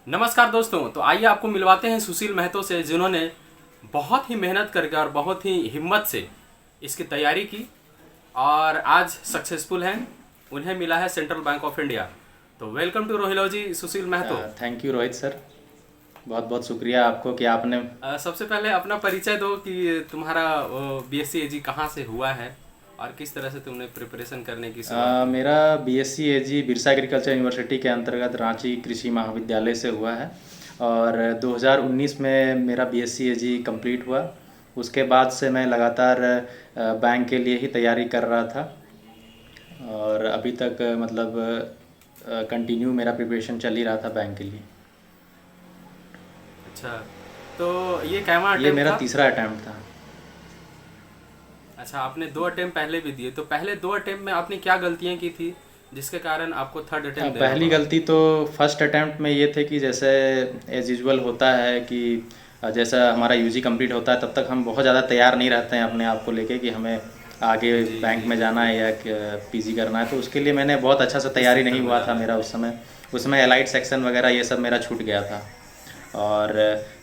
नमस्कार दोस्तों। तो आइए आपको मिलवाते हैं सुशील महतो से, जिन्होंने बहुत ही मेहनत करके और बहुत ही हिम्मत से इसकी तैयारी की और आज सक्सेसफुल हैं। उन्हें मिला है सेंट्रल बैंक ऑफ इंडिया। तो वेलकम टू रोहिलॉजी Sushil Mahato. Thank you Rohit sir. बहुत बहुत शुक्रिया आपको कि आपने सबसे पहले अपना परिचय दो कि तुम्हारा बीएससी एजी कहाँ से हुआ है और किस तरह से तुमने प्रिपरेशन करने की शुरुआत की। मेरा बीएससी एजी बिरसा एग्रीकल्चर यूनिवर्सिटी के अंतर्गत रांची कृषि महाविद्यालय से हुआ है और 2019 में मेरा बीएससी एजी कंप्लीट हुआ। उसके बाद से मैं लगातार बैंक के लिए ही तैयारी कर रहा था और अभी तक मतलब कंटिन्यू मेरा प्रिपरेशन चल ही रहा था बैंक के लिए। अच्छा, तो ये कैमा ये अटेम्प्ट मेरा था? तीसरा अटैम्प्ट था। अच्छा, आपने 2 अटेम्प्ट पहले भी दिए, तो पहले 2 अटेम्प्ट में आपने क्या गलतियां की थी जिसके कारण आपको थर्ड अटेम्प्ट देना पहली पड़ा? गलती तो फर्स्ट अटैम्प्ट में ये थे कि जैसे एज यूजुअल होता है कि जैसा हमारा यूजी कंप्लीट होता है तब तक हम बहुत ज़्यादा तैयार नहीं रहते हैं अपने आप को लेके कि हमें आगे जी बैंक जी में जी। जाना है या पीजी करना है। तो उसके लिए मैंने बहुत अच्छा से किस तैयारी सेक्टर नहीं में हुआ था जाना है? मेरा उस समय। उसमें एलाइट सेक्शन वगैरह ये सब मेरा छूट गया था। और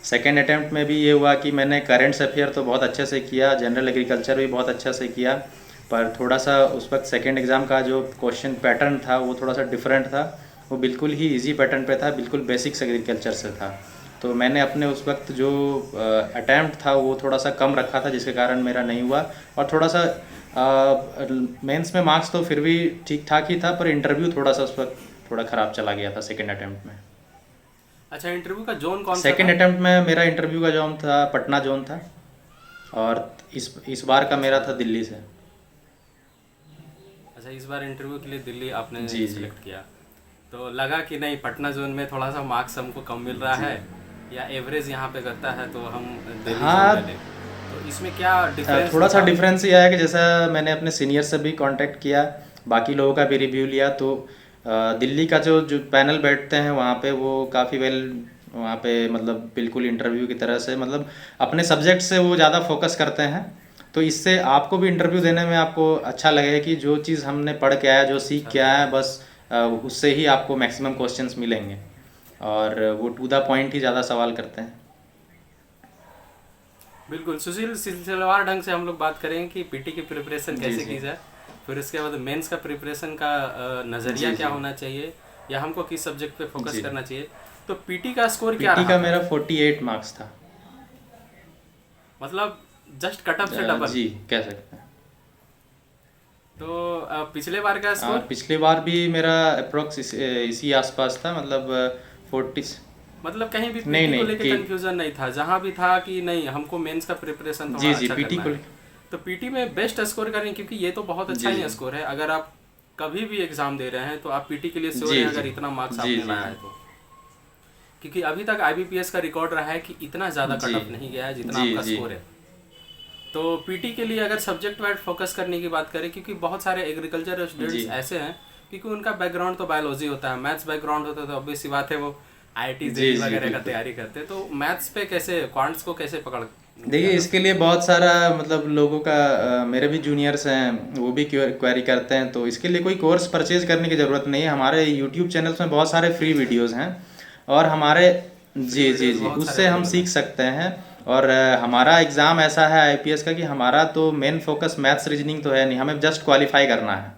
सेकेंड अटैम्प्ट में भी ये हुआ कि मैंने करेंट्स अफेयर तो बहुत अच्छे से किया, जनरल एग्रीकल्चर भी बहुत अच्छा से किया, पर थोड़ा सा उस वक्त सेकेंड एग्ज़ाम का जो क्वेश्चन पैटर्न था वो थोड़ा सा डिफरेंट था। वो बिल्कुल ही इजी पैटर्न पे था, बिल्कुल बेसिक्स एग्रीकल्चर से था। तो मैंने अपने उस वक्त जो अटैम्प्ट था वो थोड़ा सा कम रखा था जिसके कारण मेरा नहीं हुआ। और थोड़ा सा मेंस में मार्क्स तो फिर भी ठीक ठाक ही था, पर इंटरव्यू थोड़ा सा उस वक्त थोड़ा ख़राब चला गया था सेकेंड अटैम्प्ट में। अच्छा, इंटरव्यू का जोन कौन सा सेकेंड था? अटैम्प्ट में मेरा इंटरव्यू का जोन था पटना जोन था और इस बार का मेरा अच्छा था दिल्ली से। अच्छा, इस बार इंटरव्यू के लिए दिल्ली आपने जी जी सेलेक्ट किया। तो लगा कि नहीं, पटना जोन में थोड़ा सा मार्क्स हमको कम मिल रहा जी। है या एवरेज यहाँ पे करता है, तो हम दिल्ली जोन ले हाँ, लें। तो इसमें क्या डिफरेंस थोड़ा सा दिखा? डिफरेंस ये है कि जैसा मैंने अपने सीनियर से भी कांटेक्ट किया, बाकी लोगों का भी रिव्यू लिया, तो दिल्ली का जो जो पैनल बैठते हैं वहाँ पे वो काफ़ी वेल, वहाँ पे मतलब बिल्कुल इंटरव्यू की तरह से मतलब अपने सब्जेक्ट से वो ज़्यादा फोकस करते हैं। तो इससे आपको भी इंटरव्यू अच्छा, देने में आपको अच्छा लगेगा कि जो चीज़ हमने पढ़ के आया, जो सीख अच्छा के आया है, लगेगा। बस उससे ही आपको मैक्सिमम क्वेश्चंस मिलेंगे और वो टू द पॉइंट ही ज़्यादा सवाल करते हैं। बिल्कुल सुशील, सिलसिलेवार ढंग से हम लोग बात करेंगे कि पीटी की प्रिपरेशन जी कैसे जी की जाए। फिर उसके बाद मेंस का प्रिपरेशन का नज़रिया जी क्या जी होना चाहिए या हमको किस सब्जेक्ट पे फोकस जी। करना चाहिए। तो पीटी का स्कोर क्या पीटी रहा का था? मेरा 48 मार्क्स था। मतलब जस्ट कट ऑफ से डबल। जी, कह सकते हैं। तो पिछले बार का स्कोर? पिछली बार भी मेरा अप्रोक्स इसी आसपास था, मतलब 40। मतलब कहीं भी नहीं पीटी को नहीं लेके कि कंफ्यूजन नहीं था, जहाँ भी था कि नहीं हमको मेंस का प्रिपरेशन थोड़ा जी जी अच्छा पीटी करना को। है। तो पीटी में बेस्ट स्कोर करें, क्योंकि ये तो बहुत अच्छा जी ही जी स्कोर है। अगर आप कभी भी एग्जाम दे रहे हैं तो आप पीटी के लिए श्योर जी हैं, जी अगर इतना मार्क्स जी आपने जी लाया जी है तो। क्योंकि अभी तक आईबीपीएस का रिकॉर्ड रहा है कि इतना ज़्यादा कट जी ऑफ नहीं गया है जितना जी आपका जी स्कोर है। तो पीटी के लिए अगर सब्जेक्ट वाइज फोकस करने की बात करें, क्योंकि बहुत सारे एग्रीकल्चर जी स्टूडेंट्स ऐसे हैं क्योंकि उनका बैकग्राउंड तो बायोलॉजी होता है, मैथ्स बैकग्राउंड होता है, तो ऑब्वियस सी बात है वो आईआईटी जी जेई जी वगैरह का बिल्कुल। तैयारी करते हैं। तो मैथ्स पे कैसे, क्वांट्स को कैसे पकड़ देखिए, लिया जा इसके सकता लिए है? बहुत सारा मतलब लोगों का मेरे भी जूनियर्स हैं, वो भी क्वेरी करते हैं, तो इसके लिए कोई कोर्स परचेज करने की ज़रूरत नहीं है। हमारे यूट्यूब चैनल्स में बहुत सारे फ्री वीडियोस हैं और हमारे फ्री जी जी वीडियोस जी बहुत सारे उससे हम अवेलेबल सीख हैं। सकते हैं। और हमारा एग्ज़ाम ऐसा है आईपीएस का कि हमारा तो मेन फोकस मैथ्स रीजनिंग तो है नहीं, हमें जस्ट क्वालिफाई करना है।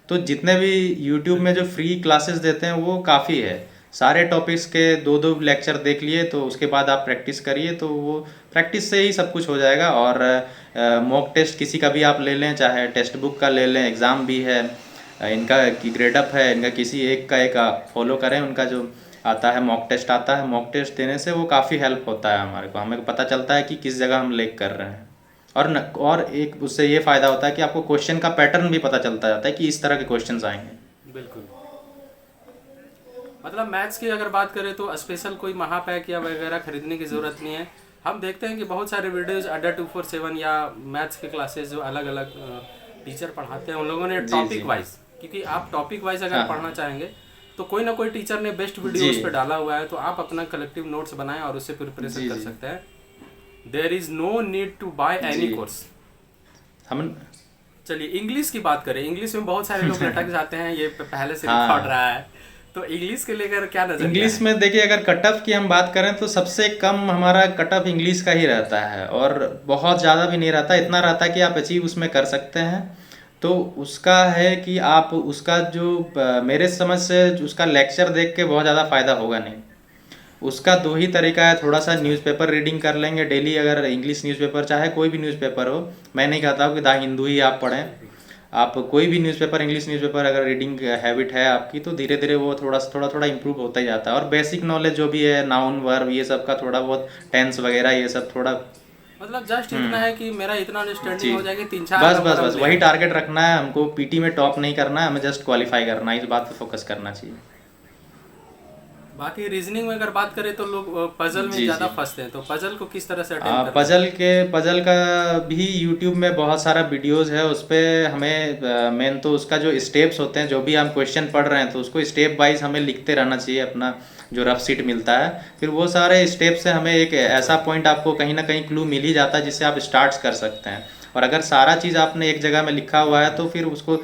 तो जितने भी यूट्यूब में जो बिल्कुल फ्री क्लासेस देते हैं वो काफ़ी है। सारे टॉपिक्स के दो दो लेक्चर देख लिए तो उसके बाद आप प्रैक्टिस करिए, तो वो प्रैक्टिस से ही सब कुछ हो जाएगा। और मॉक टेस्ट किसी का भी आप ले लें, चाहे टेक्स्ट बुक का ले लें, एग्ज़ाम भी है इनका की ग्रेडअप है इनका, किसी एक का एक आप फॉलो करें, उनका जो आता है मॉक टेस्ट आता है, मॉक टेस्ट देने से वो काफ़ी हेल्प होता है हमारे को, हमें पता चलता है कि किस जगह हम लेक कर रहे हैं। और एक उससे ये फ़ायदा होता है कि आपको क्वेश्चन का पैटर्न भी पता चलता जाता है कि इस तरह के क्वेश्चंस आएंगे। बिल्कुल। मतलब मैथ्स की अगर बात करें तो स्पेशल कोई महापैक या वगैरह खरीदने की ज़रूरत नहीं है। हम देखते हैं कि बहुत सारे वीडियोज अड्डा 247 या मैथ्स के क्लासेस जो अलग अलग टीचर पढ़ाते हैं, उन लोगों ने जी जी। टॉपिक वाइज, क्योंकि आप टॉपिक वाइज अगर हाँ पढ़ना हाँ। चाहेंगे तो कोई ना कोई टीचर ने बेस्ट वीडियो जी उस पर डाला हुआ है, तो आप अपना कलेक्टिव नोट्स बनाएं और उससे प्रिपरेशन जी कर जी सकते हैं। There is no need to buy जी। Any course. हम चलिए इंग्लिश की बात करें। इंग्लिश में बहुत सारे लोग लटक जाते हैं, ये पहले से रिकॉर्ड हाँ रहा है। तो इंग्लिश के लेकर क्या नजरिया इंग्लिश है? में देखिए, अगर कट ऑफ की हम बात करें तो सबसे कम हमारा कट ऑफ इंग्लिश का ही रहता है, और बहुत ज़्यादा भी नहीं रहता, इतना रहता है कि आप अचीव उसमें कर सकते हैं। तो उसका है कि आप उसका जो मेरे समझ से उसका लेक्चर देख के बहुत ज़्यादा फ़ायदा होगा नहीं। उसका दो ही तरीका है, थोड़ा सा अच्छा। न्यूज़पेपर रीडिंग कर लेंगे डेली, अगर इंग्लिश न्यूज़पेपर चाहे कोई भी न्यूज़पेपर हो, मैं नहीं कहता हूँ कि द हिंदू ही आप पढ़ें, आप कोई भी न्यूज़पेपर, इंग्लिश न्यूज़पेपर अगर रीडिंग हैबिट है आपकी, तो धीरे धीरे वो थोड़ा थोड़ा इम्प्रूव होता ही जाता है। और बेसिक नॉलेज जो भी है, नाउन वर्ब ये सब का थोड़ा बहुत, टेंस वगैरह ये सब थोड़ा। मतलब जस्ट इतना है कि मेरा इतना जी, अंडरस्टैंडिंग हो जाए कि 3-4 बस बस नंबर हम बस ले वही आए। टारगेट रखना है हमको, पीटी में टॉप नहीं करना है हमें, जस्ट क्वालिफाई करना है, इस बात पे फोकस करना चाहिए। बाकी रीजनिंग में अगर बात करें तो लोग पजल में जी ज़्यादा जी। फंसते हैं, तो पजल को किस तरह से अटेम्प्ट करना है? पजल का भी यूट्यूब में बहुत सारा वीडियोस है, उस पे हमें मेन तो उसका जो स्टेप्स होते हैं, जो भी हम क्वेश्चन पढ़ रहे हैं तो उसको स्टेप वाइज हमें लिखते रहना चाहिए, अपना जो रफ शीट मिलता है, फिर वो सारे स्टेप से हमें एक अच्छा। ऐसा पॉइंट आपको कहीं ना कहीं क्लू मिल ही जाता है जिससे आप स्टार्ट कर सकते हैं। और अगर सारा चीज़ आपने एक जगह में लिखा हुआ है तो फिर उसको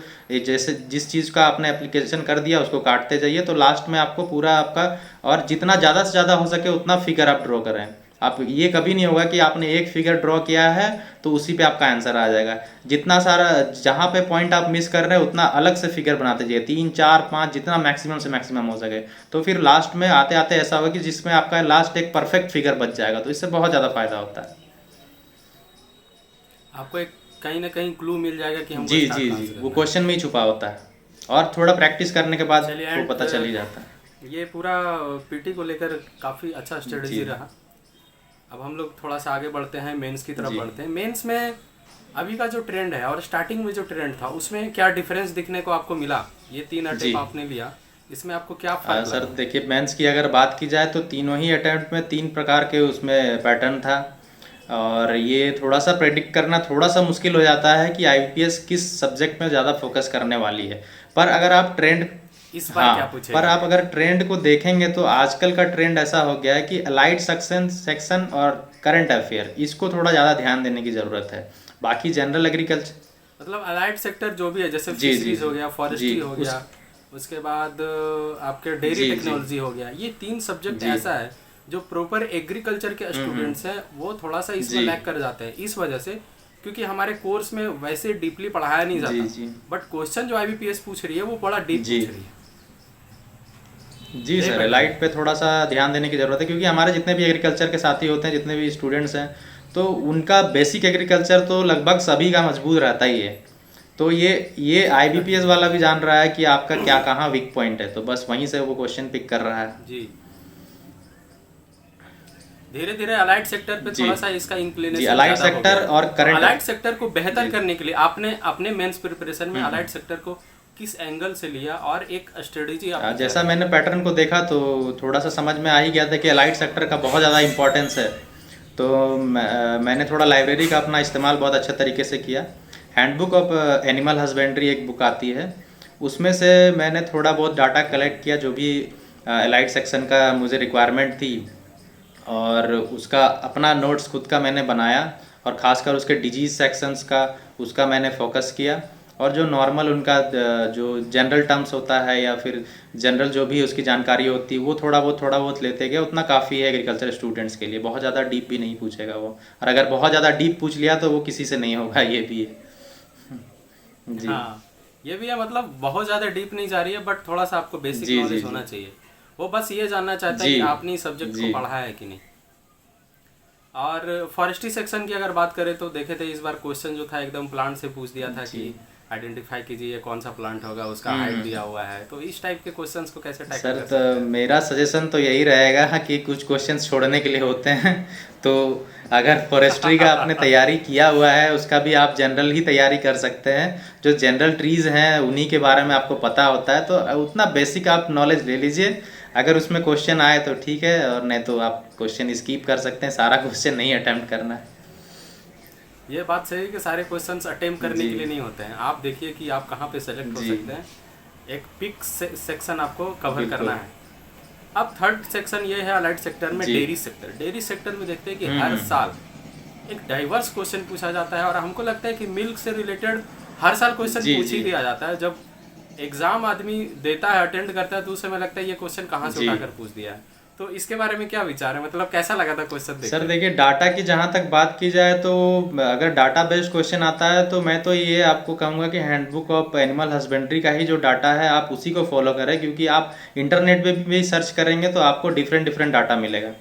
जैसे जिस चीज़ का आपने एप्लीकेशन कर दिया उसको काटते जाइए, तो लास्ट में आपको पूरा आपका, और जितना ज़्यादा से ज़्यादा हो सके उतना फिगर आप ड्रॉ करें। आप ये कभी नहीं होगा कि आपने एक फिगर ड्रॉ किया है तो उसी पे आपका आंसर आ जाएगा, जितना सारा जहाँ पे पॉइंट आप मिस कर रहे हैं उतना अलग से फिगर बनाते जाइए, 3 4 5 जितना मैक्सिमम से मैक्सिमम हो सके, तो फिर लास्ट में आते आते ऐसा होगा कि जिसमें आपका लास्ट एक परफेक्ट फिगर बच जाएगा, तो इससे बहुत ज़्यादा फायदा होता है। आपको एक कहीं ना कहीं क्लू मिल जाएगा कि हमको जी स्टार्ट जी कहाँ जी, से वो करना है। क्वेश्चन में ही छुपा होता है, और थोड़ा प्रैक्टिस करने के बाद चलिए वो एंड पता चल ही जाता है। ये पूरा पीटी को लेकर काफ़ी अच्छा स्ट्रेटजी जी रहा। अब हम लोग थोड़ा सा आगे बढ़ते हैं, मेंस की तरफ जी। बढ़ते हैं। मेंस में अभी का जो ट्रेंड है और स्टार्टिंग में जो ट्रेंड था उसमें क्या डिफरेंस दिखने को आपको मिला? ये 3 जी अटेम्प्ट आपने लिया, इसमें आपको क्या फ़र्क सर लगा? देखिए, मेंस की अगर बात की जाए तो तीनों ही अटेम्प्ट में 3 प्रकार के उसमें पैटर्न था, और ये थोड़ा सा प्रेडिक्ट करना थोड़ा सा मुश्किल हो जाता है कि आईपीएस किस सब्जेक्ट में ज़्यादा फोकस करने वाली है। पर अगर आप ट्रेंड, इस बार हाँ, क्या पर पूछेगी? आप अगर ट्रेंड को देखेंगे तो आजकल का ट्रेंड ऐसा हो गया है कि अलाइड सेक्शन सेक्शन और करंट अफेयर, इसको थोड़ा ज़्यादा ध्यान देने की ज़रूरत है। बाकी जनरल एग्रीकल्चर, मतलब अलाइड सेक्टर जो भी है, जैसे जी जी फिशरीज हो जी गया, जी, फॉरेस्ट्री हो उस, गया, उसके बाद आपके डेयरी जी जी टेक्नोलॉजी हो गया, ये 3 सब्जेक्ट जी, ऐसा है जो प्रॉपर एग्रीकल्चर के हम्म, स्टूडेंट्स हैं वो थोड़ा सा इसमें जी लैग कर जाते हैं, इस वजह से, क्योंकि हमारे कोर्स में वैसे डीपली पढ़ाया नहीं जी जाता। जी बट क्वेश्चन जो आईबीपीएस पूछ रही है वो बड़ा डीप जी पूछ रही है। जी यही सर, पैटर्न लाइट है। पे थोड़ा सा ध्यान देने की ज़रूरत है, क्योंकि हमारे जितने भी एग्रीकल्चर के साथी होते हैं, जितने भी स्टूडेंट्स हैं, तो उनका बेसिक एग्रीकल्चर तो लगभग सभी का मजबूत रहता ही है। तो ये आईबीपीएस वाला भी जान रहा है कि आपका क्या कहाँ वीक पॉइंट है, तो बस वहीं से वो क्वेश्चन पिक कर रहा है। जी, धीरे धीरे अलाइड सेक्टर पे जी थोड़ा सा इसका जी, इंक्लिनेशन अलाइड ज़्यादा हो गया सेक्टर है। और तो करंट, अलाइड सेक्टर को बेहतर जी, करने के लिए आपने अपने मेंस प्रिपरेशन में अलाइड सेक्टर को किस एंगल से लिया और एक स्ट्रेटेजी आपने क्या जैसा दी? मैंने पैटर्न को देखा तो थोड़ा सा समझ में आ ही गया था कि अलाइड सेक्टर का बहुत ज़्यादा इंपॉर्टेंस है। तो मैंने थोड़ा लाइब्रेरी का अपना इस्तेमाल बहुत अच्छे तरीके से किया। हैंडबुक ऑफ एनिमल हस्बेंड्री एक बुक आती है, उसमें से मैंने थोड़ा बहुत डाटा कलेक्ट किया जो भी अलाइड सेक्शन का मुझे रिक्वायरमेंट थी, और उसका अपना नोट्स खुद का मैंने बनाया, और ख़ासकर उसके डिजीज़ सेक्शंस का उसका मैंने फोकस किया, और जो नॉर्मल उनका जो जनरल टर्म्स होता है या फिर जनरल जो भी उसकी जानकारी होती है वो थोड़ा बहुत लेते गए, उतना काफ़ी है एग्रीकल्चर स्टूडेंट्स के लिए, बहुत ज़्यादा डीप भी नहीं पूछेगा वो, और अगर बहुत ज़्यादा डीप पूछ लिया तो वो किसी से नहीं होगा, ये भी है। जी हाँ, ये भी है, मतलब बहुत ज़्यादा डीप नहीं जा रही है बट थोड़ा सा आपको बेसिक जी जी नॉलेज जी होना चाहिए। वो बस ये जानना चाहता है जी कि आपने इस सब्जेक्ट को जी पढ़ा है कि नहीं। और फॉरेस्ट्री सेक्शन की अगर बात करें तो देखे थे इस बार क्वेश्चन जो था एकदम प्लांट से पूछ दिया था जी। कि आइडेंटिफाई कीजिए कौन सा प्लांट होगा, उसका हाइट दिया हुआ है, तो इस टाइप के क्वेश्चंस को कैसे टैकल सर, कर तो सकते हैं? मेरा सजेशन तो यही रहेगा कि कुछ क्वेश्चंस छोड़ने के लिए होते हैं, तो अगर फॉरेस्ट्री का आपने तैयारी किया हुआ है उसका भी आप जनरल ही तैयारी कर सकते हैं, जो जनरल ट्रीज हैं उन्हीं के बारे में आपको पता होता है, तो उतना बेसिक आप नॉलेज ले लीजिए, अगर उसमें क्वेश्चन आए तो ठीक है, और नहीं तो आप क्वेश्चन स्किप कर सकते हैं, सारा क्वेश्चन नहीं अटेम्प्ट करना है। ये बात सही है कि सारे क्वेश्चंस अटेम्प्ट करने जी के लिए नहीं होते हैं। आप देखिए कि आप कहाँ पे सेलेक्ट हो जी सकते हैं, एक पिक सेक्शन आपको कवर बिल्कुल। करना है। अब थर्ड सेक्शन ये है अलाइड सेक्टर में जी डेयरी सेक्टर। डेयरी सेक्टर में देखते हैं कि हर साल एक डाइवर्स क्वेश्चन पूछा जाता है, और हमको लगता है कि मिल्क से रिलेटेड हर साल क्वेश्चन जी पूछ ही जी दिया जाता है। जब एग्जाम आदमी देता है, अटेंड करता है, तो उस समय लगता है ये क्वेश्चन कहाँ से जी। उठाकर पूछ दिया है। तो इसके बारे में क्या विचार है, मतलब कैसा लगा था क्वेश्चन देख सर कर? देखिए, डाटा की जहाँ तक बात की जाए तो अगर डाटा बेस्ड क्वेश्चन आता है तो मैं तो ये आपको कहूँगा कि हैंडबुक ऑफ एनिमल हस्बेंड्री का ही जो डाटा है आप उसी को फॉलो करें, क्योंकि आप इंटरनेट पे भी सर्च करेंगे तो आपको डिफरेंट डिफरेंट डाटा मिलेगा।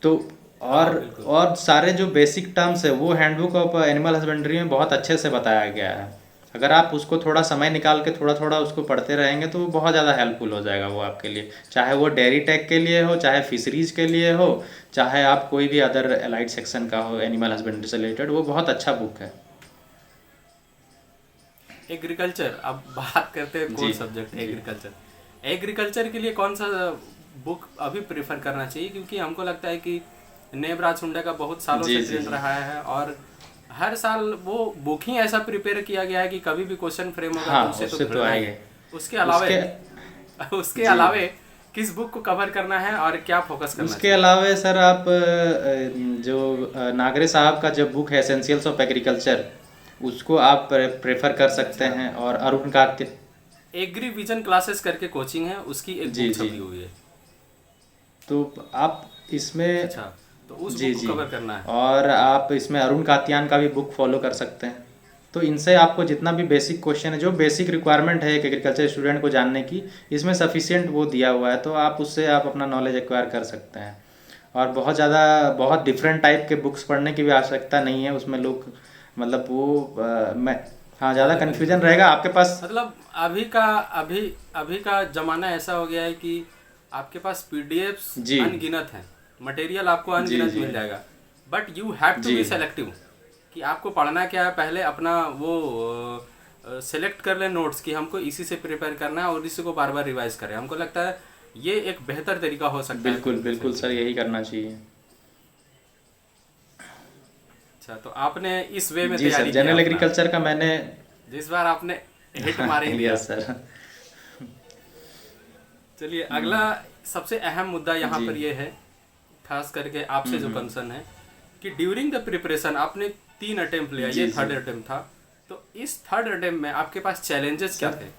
तो हाँ और बिल्कुल। और सारे जो बेसिक टर्म्स है वो हैंडबुक ऑफ एनिमल हस्बेंड्री में बहुत अच्छे से बताया गया है। अगर आप उसको थोड़ा समय निकाल के थोड़ा थोड़ा उसको पढ़ते रहेंगे तो वो बहुत ज़्यादा हेल्पफुल हो जाएगा वो आपके लिए, चाहे वो डेयरी टेक के लिए हो, चाहे फिशरीज के लिए हो, चाहे आप कोई भी अदर एलाइड सेक्शन का हो एनिमल हस्बेंड्री से रिलेटेड, वो बहुत अच्छा बुक है। एग्रीकल्चर, अब बात करते हैं कोर जी सब्जेक्ट जी एग्रीकल्चर। एग्रीकल्चर के लिए कौन सा बुक अभी प्रेफर करना चाहिए, क्योंकि हमको लगता है कि नेबराज हुंडा का बहुत सालों जी से जी ट्रेंड जी। रहा है, और हर साल वो बुक ही ऐसा प्रिपेयर किया गया है कि कभी भी क्वेश्चन फ्रेम होगा हाँ, तो उससे तो उससे तो भिड़ना ही आएंगे। है। उसके अलावे उसके उसके जी अलावे किस बुक को कवर करना है और क्या फोकस करना उसके चाहिए? अलावा सर आप जो नागरे साहब का जो बुक है एसेंशियल्स ऑफ एग्रीकल्चर, उसको आप प्रेफर कर सकते अच्छा, हैं। और Arun Karthik. Agri vision classes करके कोचिंग है, उसकी एक जी बुक जी। छपी हुई है। तो आप इसमें अच्छा, तो उस जी बुक को जी, कवर करना है। और आप इसमें अरुण कातियान का भी बुक फॉलो कर सकते हैं। तो इनसे आपको जितना भी बेसिक क्वेश्चन है, जो बेसिक रिक्वायरमेंट है एक एग्रीकल्चर स्टूडेंट को जानने की, इसमें सफिशिएंट वो दिया हुआ है, तो आप उससे आप अपना नॉलेज एक्वायर कर सकते हैं। और बहुत ज़्यादा बहुत डिफरेंट टाइप के बुक्स पढ़ने की भी आवश्यकता नहीं है उसमें। लोग मतलब वो मैं हाँ, ज़्यादा ज़्यादा कन्फ्यूजन कंफ्यूजन, रहेगा आपके पास। मतलब अभी अभी का जमाना ऐसा हो गया है कि आपके पास पीडीएफ्स जी अनगिनत हैं, मटेरियल आपको जी अनगिनत जी मिल जाएगा, बट यू हैव टू जी बी सेलेक्टिव कि आपको पढ़ना क्या है। पहले अपना वो सेलेक्ट कर ले नोट्स कि हमको इसी से प्रिपेयर करना है और इसी को बार बार रिवाइज करें। हमको लगता है ये एक बेहतर तरीका हो सकता है बिल्कुल प्रिपरेशन बिल्कुल के सर, लिए। यही करना चाहिए। अच्छा, तो आपने इस वे में जी सर, तैयारी किया जनरल अपना, एग्रीकल्चर का मैंने जिस बार आपने हिट मार ही दिया। Yes sir. चलिए, अगला सबसे अहम मुद्दा यहाँ जी पर ये है, खास करके आपसे जो कंसर्न है, कि ड्यूरिंग द प्रिपरेशन आपने 3 अटेम्प्ट लिया, जी ये जी थर्ड अटेम्प्ट था, तो इस थर्ड अटेम्प्ट में आपके पास चैलेंजेस क्या सर। थे?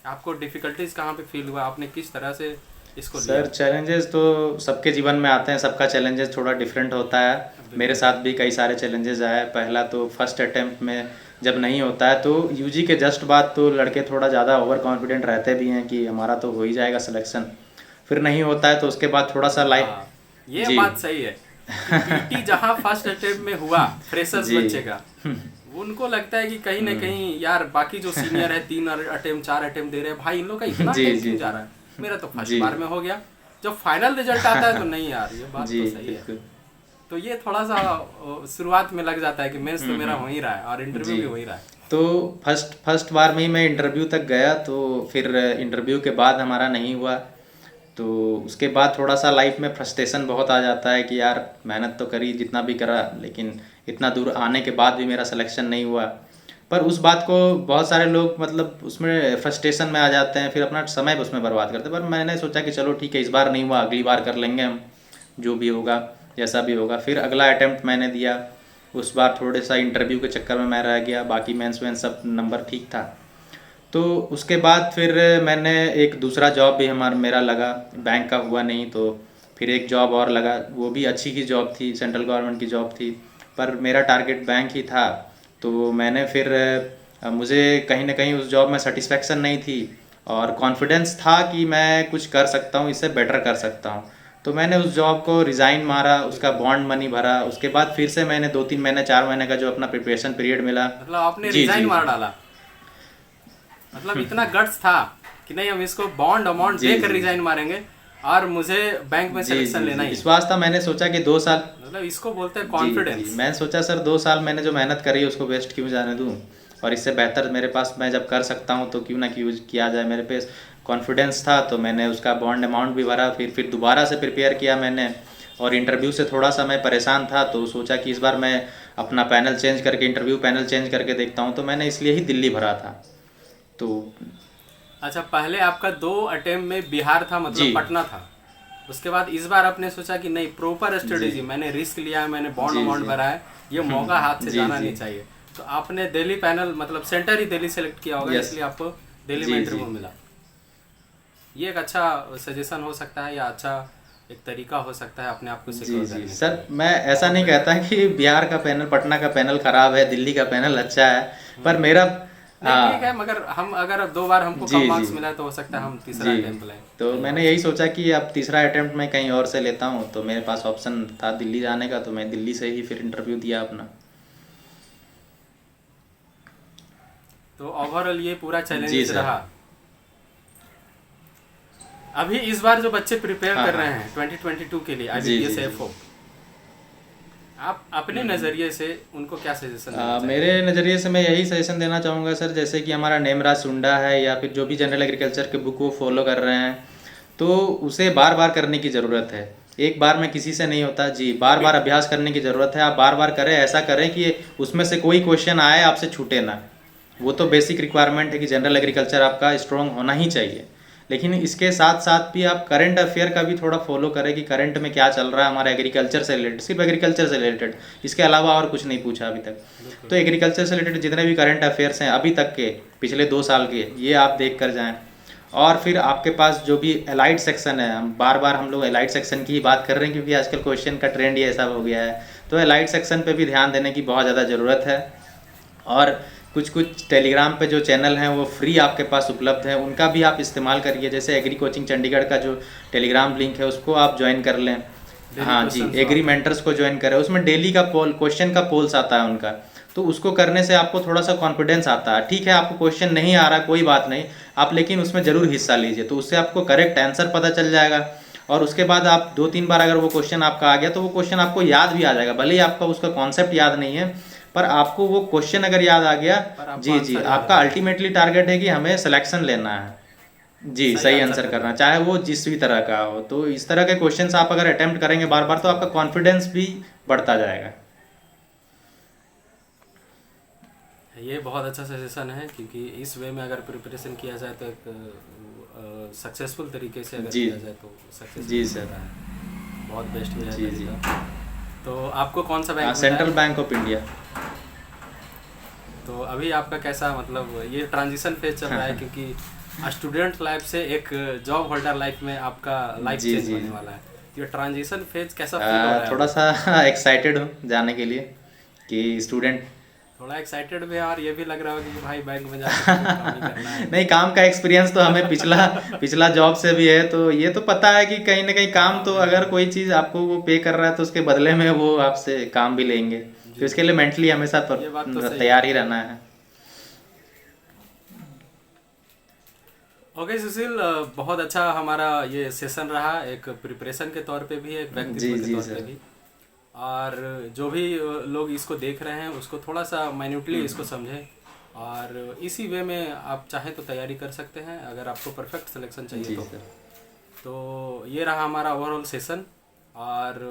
आपको डिफिकल्टीज कहाँ पे फील हुआ, आपने किस तरह से इसको लिया? सर चैलेंजेस तो सबके जीवन में आते हैं, सबका चैलेंजेस थोड़ा डिफरेंट होता है। मेरे बिल्कुल। साथ भी कई सारे चैलेंजेस आए। पहला तो फर्स्ट अटेम्प्ट में जब नहीं होता है तो यूजी के जस्ट बाद तो लड़के थोड़ा ज़्यादा ओवर कॉन्फिडेंट रहते भी हैं कि हमारा तो हो ही जाएगा सिलेक्शन। फिर नहीं होता है तो उसके बाद थोड़ा सा लाइफ। हाँ, ये जी बात सही है कि पीटी जहाँ फर्स्ट अटेम्प्ट में हुआ फ्रेशर्स जी बच्चे का, उनको लगता है कि कहीं ना कहीं यार बाकी जो सीनियर है 3 अटेम्प्ट 4 अटेम्प्ट दे रहे हैं, भाई इन लोग का इतना जी अटेम्प्ट जी क्यों जा रहा है, मेरा तो फर्स्ट जी बार में हो गया। जब फाइनल रिजल्ट आता है तो नहीं यार, ये बात जी तो सही है। बिल्कुल। तो ये थोड़ा सा शुरुआत में लग जाता है कि मेंस तो मेरा हो ही रहा है और इंटरव्यू जी। भी हो ही रहा है। तो फर्स्ट बार में ही मैं इंटरव्यू तक गया, तो फिर इंटरव्यू के बाद हमारा नहीं हुआ। तो उसके बाद थोड़ा सा लाइफ में फ्रस्ट्रेशन बहुत आ जाता है कि यार मेहनत तो करी जितना भी करा, लेकिन इतना दूर आने के बाद भी मेरा सिलेक्शन नहीं हुआ। पर उस बात को बहुत सारे लोग मतलब उसमें फ्रस्ट्रेशन में आ जाते हैं, फिर अपना समय उसमें बर्बाद करते हैं। पर मैंने सोचा कि चलो ठीक है, इस बार नहीं हुआ, अगली बार कर लेंगे हम, जो भी होगा जैसा भी होगा। फिर अगला अटैम्प्ट मैंने दिया। उस बार थोड़े सा इंटरव्यू के चक्कर में मैं रह गया, बाकी मेंस वेंस सब नंबर ठीक था। तो उसके बाद फिर मैंने एक दूसरा जॉब भी मेरा लगा, बैंक का हुआ नहीं तो फिर एक जॉब और लगा, वो भी अच्छी ही जॉब थी, सेंट्रल गवर्नमेंट की जॉब थी, पर मेरा टारगेट बैंक ही था। तो मैंने फिर मुझे कहीं ना कहीं उस जॉब में सेटिस्फेक्शन नहीं थी और कॉन्फिडेंस था कि मैं कुछ कर सकता हूँ, इससे बेटर कर सकता हूँ। तो मैंने उस जॉब को रिज़ाइन मारा, उसका बॉन्ड मनी भरा। उसके बाद फिर से मैंने 2-3 महीने 4 महीने का जो अपना प्रिपरेशन पीरियड मिला। मतलब आपने जी रिजाइन जी मार डाला, मतलब इतना गट्स था कि नहीं हम इसको बॉन्ड अमाउंट जी देकर जी रिजाइन मारेंगे और मुझे बैंक में जी सिलेक्शन जी लेना जी। ही है। इस वास्ते मैंने सोचा कि 2 साल। मतलब इसको बोलते हैं जी जी, कॉन्फिडेंस। मैं सोचा सर 2 साल मैंने जो मेहनत करी है उसको वेस्ट क्यों जाने दूँ, और इससे बेहतर मेरे पास मैं जब कर सकता हूँ तो क्यों ना यूज किया जाए। मेरे पे कॉन्फिडेंस था तो मैंने उसका बॉन्ड अमाउंट भी भरा। फिर दोबारा से प्रिपेयर किया मैंने, और इंटरव्यू से थोड़ा सा मैं परेशान था तो सोचा कि इस बार मैं अपना पैनल चेंज करके, इंटरव्यू पैनल चेंज करके देखता हूँ। तो मैंने इसलिए ही दिल्ली भरा था। तो अच्छा, पहले आपका 2 अटेम्प्ट में बिहार था, मतलब जी पटना था। उसके बाद इस बार आपने सोचा कि नहीं, प्रॉपर जी स्ट्रेटेजी, मैंने रिस्क लिया है, मैंने बॉन्ड जी अमाउंट जी भरा है, ये मौका हाथ से जी जाना जी नहीं चाहिए। तो आपने दिल्ली पैनल मतलब सेंटर ही दिल्ली सेलेक्ट किया होगा, यस इसलिए आपको दिल्ली जी, में जी। इंटरव्यू मिला। ये एक अच्छा सजेशन हो सकता है या अच्छा एक तरीका हो सकता है अपने आप को जी, सिक्योर जी। करने के सर, लिए। मैं ऐसा नहीं कहता कि बिहार का पैनल, पटना का पैनल खराब है, दिल्ली का पैनल अच्छा है, पर हम्म। मेरा नहीं ठीक है, हाँ, मगर हम अगर 2 बार हमको जी, कम जी। मार्क्स मिला है तो हो सकता है हम तीसरा जी, अटेम्प्ट लें तो कहीं और मैंने से। यही सोचा कि अब तीसरा अटेम्प्ट मैं कहीं और से लेता हूँ, तो मेरे पास ऑप्शन था दिल्ली जाने का, तो मैं दिल्ली से ही फिर इंटरव्यू दिया अपना। तो ओवरऑल ये पूरा जी चैलेंज सर। रहा। अभी इस बार जो बच्चे प्रिपेयर हाँ, कर रहे हाँ। हैं 2022 के लिए जी, IBPS जी, जी। FO, आप अपने नज़रिए से उनको क्या सजेशन देना मेरे चाहेंगे? नज़रिए से मैं यही सजेशन देना चाहूँगा सर, जैसे कि हमारा नेमराज सुंडा है या फिर जो भी जनरल एग्रीकल्चर के बुक वो फॉलो कर रहे हैं, तो उसे बार बार करने की ज़रूरत है। एक बार में किसी से नहीं होता जी, बार बार रिपीट। अभ्यास करने की ज़रूरत है। आप बार बार करें, ऐसा करें कि उसमें से कोई क्वेश्चन आए आपसे छूटे ना। वो तो बेसिक रिक्वायरमेंट है कि जनरल एग्रीकल्चर आपका स्ट्रॉन्ग होना ही चाहिए, लेकिन इसके साथ साथ भी आप करंट अफेयर का भी थोड़ा फॉलो करें कि करंट में क्या चल रहा है हमारा एग्रीकल्चर से रिलेटेड, सिर्फ एग्रीकल्चर से रिलेटेड, इसके अलावा और कुछ नहीं पूछा अभी तक। बिल्कुल। तो एग्रीकल्चर से रिलेटेड जितने भी करंट अफेयर्स हैं अभी तक के, पिछले 2 साल के, ये आप देख कर जाएँ। और फिर आपके पास जो भी एलाइड सेक्शन है, हम बार बार हम लोग एलाइड सेक्शन की ही बात कर रहे हैं क्योंकि आजकल क्वेश्चन का ट्रेंड ही ऐसा हो गया है, तो एलाइड सेक्शन पे भी ध्यान देने की बहुत ज़्यादा ज़रूरत है। और कुछ कुछ टेलीग्राम पे जो चैनल हैं वो फ्री आपके पास उपलब्ध हैं, उनका भी आप इस्तेमाल करिए। जैसे एग्री कोचिंग चंडीगढ़ का जो टेलीग्राम लिंक है उसको आप ज्वाइन कर लें। डेली हाँ जी, क्वेश्चन एग्री सॉल्व। मेंटर्स को ज्वाइन करें, उसमें डेली का पोल, क्वेश्चन का पोल्स आता है उनका, तो उसको करने से आपको थोड़ा सा कॉन्फिडेंस आता है। ठीक है, आपको क्वेश्चन नहीं आ रहा, कोई बात नहीं, आप लेकिन उसमें ज़रूर हिस्सा लीजिए, तो उससे आपको करेक्ट आंसर पता चल जाएगा। और उसके बाद आप 2-3 बार अगर वो क्वेश्चन आपका आ गया तो वो क्वेश्चन आपको याद भी आ जाएगा, भले ही आपका उसका कॉन्सेप्ट याद नहीं है, पर आपको वो क्वेश्चन अगर याद आ गया। पर आपको जी, जी, आंसर याद आपका रहेगा, अल्टीमेटली टारगेट है कि हमें सिलेक्शन लेना है। जी, सही सही आंसर आंसर करना करना, है। चाहे वो जिस भी तरह का हो। तो इस तरह के क्वेश्चंस आप अगर अटेम्प्ट करेंगे बार बार, तो आपका कॉन्फिडेंस भी बढ़ता जाएगा। ये बहुत अच्छा सजेशन है, क्योंकि इस वे में अगर प्रिपरेशन किया जाए तो एक सक्सेसफुल तरीके से अगर जी, किया जाए तो सक्सेस जी मिल सर। सकता है। बहुत बेस्ट वे है जी, जी। तरीका। तो आपको कौन सा बैंक मिला सेंट्रल है? Bank of India. तो अभी आपका कैसा, मतलब ये ट्रांजिशन फेज चल रहा है, क्योंकि स्टूडेंट लाइफ से एक जॉब होल्डर लाइफ में आपका लाइफ जी, चेंज जी। होने वाला है। तो ये ट्रांजिशन फेज कैसा फील हो रहा है थोड़ा अभी? सा एक्साइटेड हूँ जाने के लिए कि स्टूडेंट थोड़ा एक्साइटेड भी है और ये भी लग रहा होगा कि भाई बैंक में जाकर तो काम ही करना है। नहीं, काम का एक्सपीरियंस तो हमें पिछला पिछला जॉब से भी है, तो ये तो पता है कि कहीं ना कहीं काम, हाँ तो अगर बिल्कुल। कोई चीज़ आपको वो पे कर रहा है तो उसके बदले में वो आपसे काम भी लेंगे, तो जी, इसके लिए मेंटली हमेशा ये बात तो सही है। तैयार ही रहना है। ओके सुशील, बहुत अच्छा हमारा ये सेशन रहा, एक प्रिपरेशन के तौर पे भी, एक जी, व्यक्तित्व के जी तौर पे सर। भी। और जो भी लोग इसको देख रहे हैं उसको थोड़ा सा माइन्यूटली इसको समझें, और इसी वे में आप चाहें तो तैयारी कर सकते हैं अगर आपको परफेक्ट सिलेक्शन चाहिए जी तो। सर। तो ये रहा हमारा ओवरऑल सेशन, और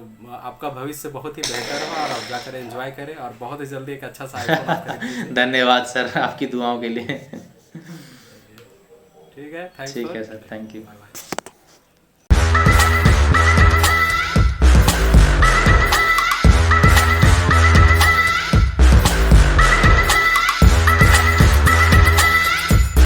आपका भविष्य बहुत ही बेहतर हो और आप जाकर एंजॉय करें और बहुत ही जल्दी एक अच्छा सा आईफोन आप खरीद लीजिए। धन्यवाद सर आपकी दुआओं के लिए। ठीक है, थैंक्स ठीक फॉर। है sir, thank you. Bye bye.